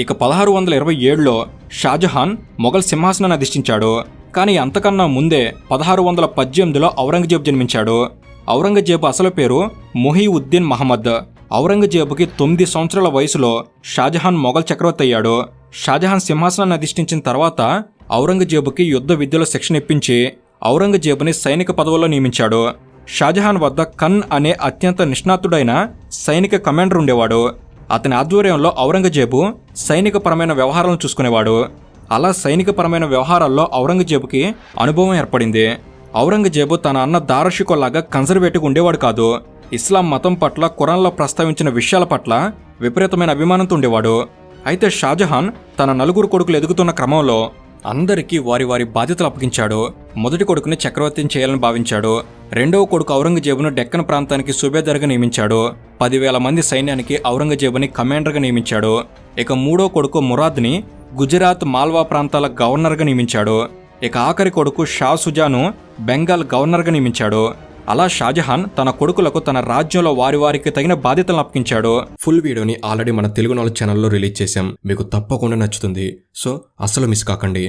ఇక 1627లో షాజహాన్ మొఘల్ సింహాసనాన్ని అధిష్ఠించాడు. కానీ అంతకన్నా ముందే 1618లో ఔరంగజేబు జన్మించాడు. ఔరంగజేబు అసలు పేరు మొహీఉద్దీన్ మహమ్మద్. ఔరంగజేబుకి 9 సంవత్సరాల వయసులో షాజహాన్ మొఘల్ చక్రవర్తి అయ్యాడు. షాజహాన్ సింహాసనాన్ని అధిష్ఠించిన తర్వాత ఔరంగజేబుకి యుద్ధ విద్యలో శిక్షణ ఇప్పించి ఔరంగజేబుని సైనిక పదవుల్లో నియమించాడు. షాజహాన్ వద్ద ఖన్ అనే అత్యంత నిష్ణాతుడైన సైనిక కమాండర్ ఉండేవాడు. అతని ఆధ్వర్యంలో ఔరంగజేబు సైనికపరమైన వ్యవహారాలను చూసుకునేవాడు. అలా సైనికపరమైన వ్యవహారాల్లో ఔరంగజేబుకి అనుభవం ఏర్పడింది. ఔరంగజేబు తన అన్న దారషికోలాగా కన్జర్వేటివ్ ఉండేవాడు కాదు. ఇస్లాం మతం పట్ల ఖురాన్లో ప్రస్తావించిన విషయాల పట్ల విపరీతమైన అభిమానంతో ఉండేవాడు. అయితే షాజహాన్ తన 4 కొడుకులు ఎదుగుతున్న క్రమంలో అందరికీ వారి వారి బాధ్యతలు అప్పగించాడు. మొదటి కొడుకుని చక్రవర్తిని చేయాలని భావించాడు. రెండవ కొడుకు ఔరంగజేబును డెక్కన్ ప్రాంతానికి సుబేదార్గా నియమించాడు. 10,000 మంది సైన్యానికి ఔరంగజేబుని కమాండర్గా నియమించాడు. ఇక మూడో కొడుకు మురాద్ని గుజరాత్ మాల్వా ప్రాంతాల గవర్నర్గా నియమించాడు. ఇక ఆఖరి కొడుకు షా సుజాను బెంగాల్ గవర్నర్గా నియమించాడు. అలా షాజహాన్ తన కొడుకులకు తన రాజ్యంలో వారికి తగిన బాధ్యతలను అప్పగించాడు. ఫుల్ వీడియోని ఆల్రెడీ మన తెలుగు నాలెడ్జ్ ఛానల్లో రిలీజ్ చేశాం. మీకు తప్పకుండా నచ్చుతుంది. సో అస్సలు మిస్ కాకండి.